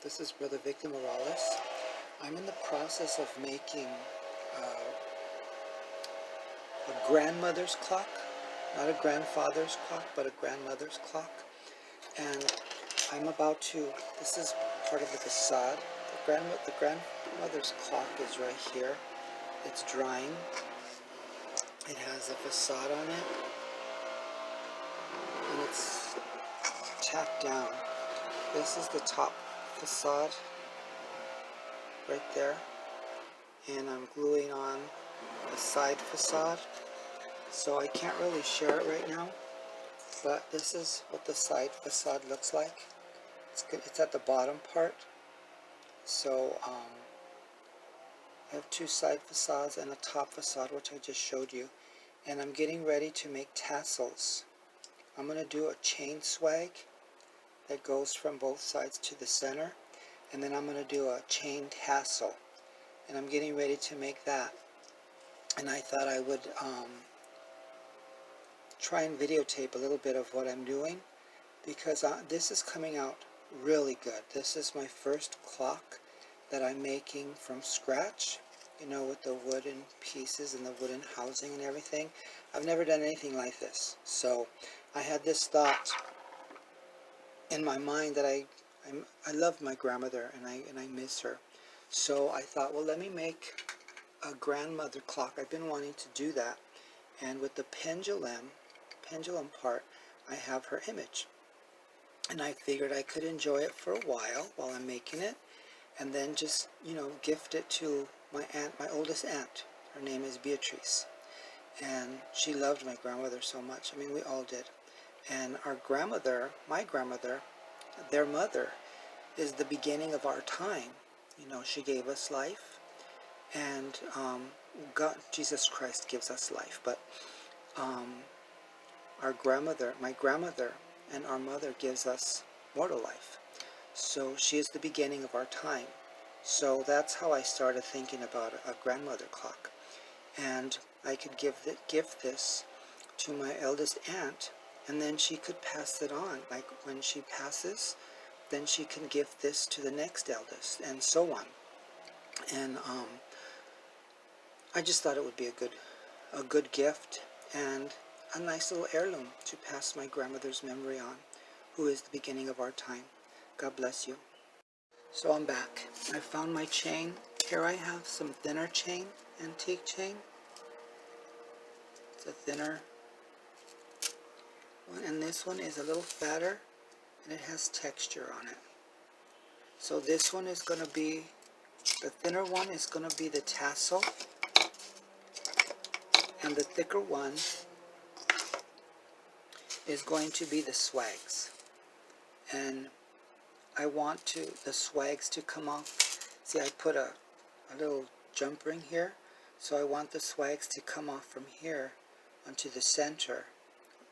This is Brother Victor Morales. I'm in the process of making a grandmother's clock, not a grandfather's clock, but a grandmother's clock. And I'm about to, this is part of the facade. The grandmother's clock is right here. It's drying. It has a facade on it, and it's tacked down. This is the top facade right there, and I'm gluing on the side facade, so I can't really share it right now, but this is what the side facade looks like. It's good. It's at the bottom part, so I have two side facades and a top facade, which I just showed you, and I'm getting ready to make tassels. I'm going to do a chain swag that goes from both sides to the center, and then I'm going to do a chain tassel, and I'm getting ready to make that. And I thought I would try and videotape a little bit of what I'm doing, because this is coming out really good. This is my first clock that I'm making from scratch, you know, with the wooden pieces and the wooden housing and everything. I've never done anything like this, so I had this thought in my mind that I love my grandmother, and I miss her. So I thought, well, let me make a grandmother clock. I've been wanting to do that, and with the pendulum part, I have her image, and I figured I could enjoy it for a while I'm making it, and then just, you know, gift it to my aunt, my oldest aunt. Her name is Beatrice, and she loved my grandmother so much. I mean, we all did. And our grandmother, my grandmother, their mother, is the beginning of our time. You know, she gave us life, and God, Jesus Christ gives us life, but our grandmother, my grandmother, and our mother gives us mortal life. So she is the beginning of our time. So that's how I started thinking about a grandmother clock, and I could gift this to my eldest aunt, and then she could pass it on. Like when she passes, then she can gift this to the next eldest, and so on. And I just thought it would be a good gift and a nice little heirloom to pass my grandmother's memory on, who is the beginning of our time. God bless you. So I'm back. I found my chain. Here I have some thinner chain, antique chain. It's a thinner one, and this one is a little fatter, and it has texture on it. So this one is going to be, the thinner one is going to be the tassel, and the thicker one is going to be the swags. And I want the swags to come off. See, I put a little jump ring here, so I want the swags to come off from here onto the center.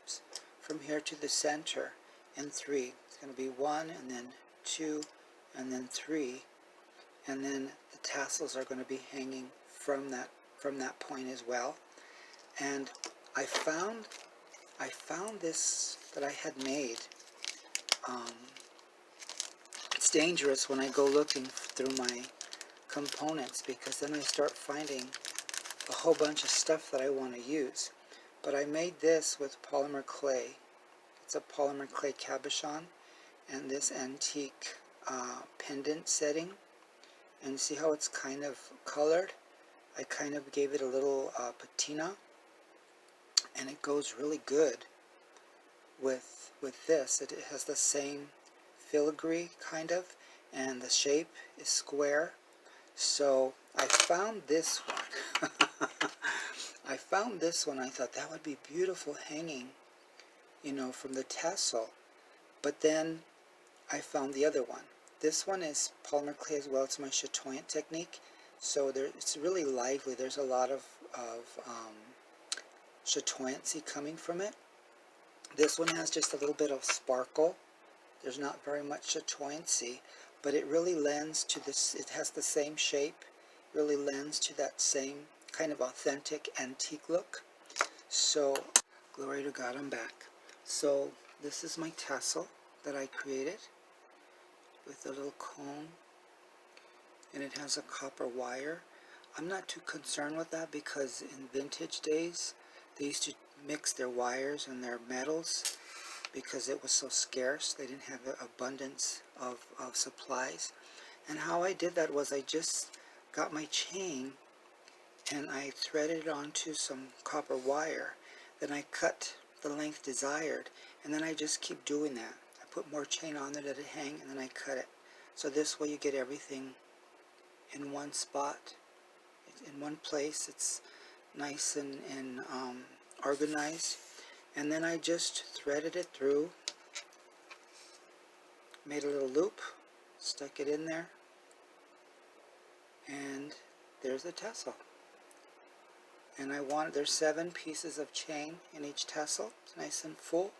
Oops. From here to the center in 3. It's going to be 1, and then 2, and then 3, and then the tassels are going to be hanging from that point as well. And I found this that I had made. It's dangerous when I go looking through my components, because then I start finding a whole bunch of stuff that I want to use. But I made this with polymer clay. It's a polymer clay cabochon, and this antique pendant setting. And see how it's kind of colored? I kind of gave it a little patina, and it goes really good with this. It has the same filigree kind of, and the shape is square. So I found this one. I found this one. I thought that would be beautiful hanging, you know, from the tassel. But then I found the other one. This one is polymer clay as well. It's my chatoyant technique. So it's really lively. There's a lot of chatoyancy coming from it. This one has just a little bit of sparkle. There's not very much chatoyancy, but it really lends to this. It has the same shape. Really lends to that same kind of authentic antique look. So glory to God, I'm back. So this is my tassel that I created. with a little comb, and it has a copper wire. I'm not too concerned with that because in vintage days they used to mix their wires and their metals because it was so scarce. They didn't have an abundance of supplies. And how I did that was I just got my chain and I threaded it onto some copper wire. Then I cut the length desired, and then I just keep doing that. I put more chain on it, let it hang, and then I cut it. So this way you get everything in one spot, in one place. It's nice and organized. And then I just threaded it through, made a little loop, stuck it in there, and there's the tassel. And there's 7 pieces of chain in each tassel. It's nice and full.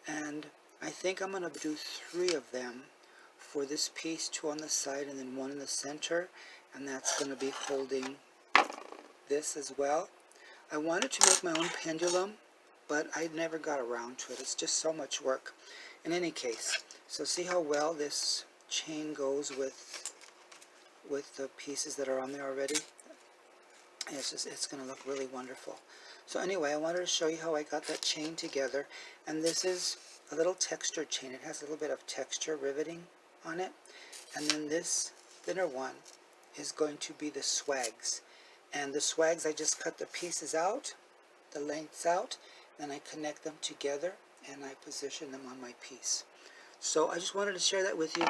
And I think I'm going to do 3 of them for this piece, 2 on the side and then 1 in the center. And that's going to be holding this as well. I wanted to make my own pendulum, but I never got around to it. It's just so much work. In any case, so see how well this chain goes with the pieces that are on there already? It's going to look really wonderful. So anyway, I wanted to show you how I got that chain together. And this is a little textured chain. It has a little bit of texture riveting on it. And then this thinner one is going to be the swags. And the swags, I just cut the pieces out, the lengths out, then I connect them together and I position them on my piece. So I just wanted to share that with you.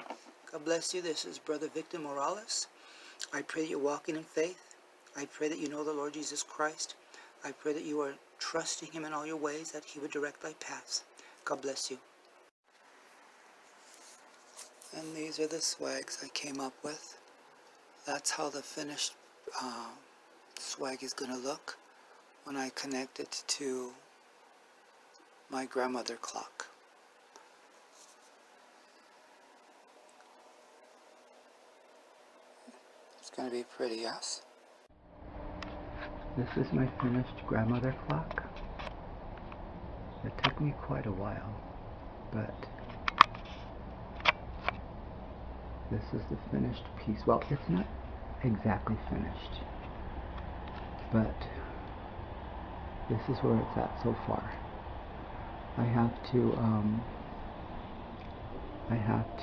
God bless you. This is Brother Victor Morales. I pray that you're walking in faith. I pray that you know the Lord Jesus Christ. I pray that you are trusting Him in all your ways, that He would direct thy paths. God bless you. And these are the swags I came up with. That's how the finished swag is going to look when I connect it to my grandmother clock. It's going to be pretty, yes? This is my finished grandmother clock. It took me quite a while, but this is the finished piece. Well, it's not exactly finished, but this is where it's at so far. I have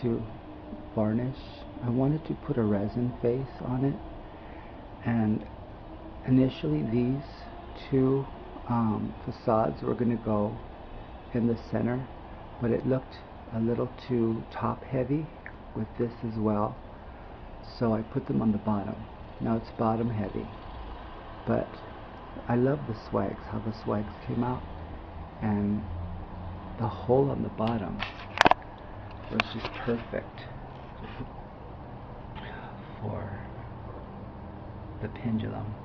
to varnish. I wanted to put a resin face on it, and initially these 2 facades were going to go in the center, but it looked a little too top heavy with this as well, so I put them on the bottom. Now it's bottom heavy, but I love the swags, how the swags came out, and the hole on the bottom was just perfect for the pendulum.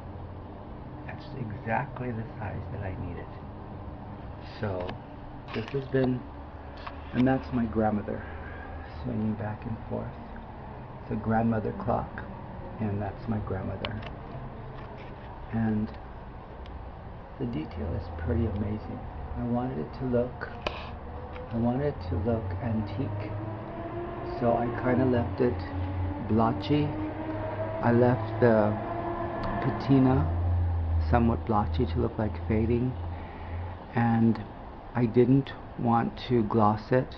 That's exactly the size that I needed. So this has been, and that's my grandmother swinging back and forth. It's a grandmother clock, and that's my grandmother. And the detail is pretty amazing. I wanted it to look antique, so I kind of left it blotchy. I left the patina somewhat blotchy to look like fading, and I didn't want to gloss it,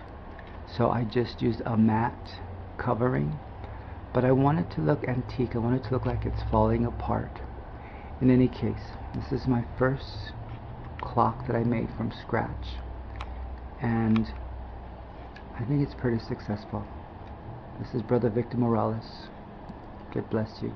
so I just used a matte covering, but I want it to look antique. I want it to look like it's falling apart. In any case, this is my first clock that I made from scratch, and I think it's pretty successful. This is Brother Victor Morales. God bless you.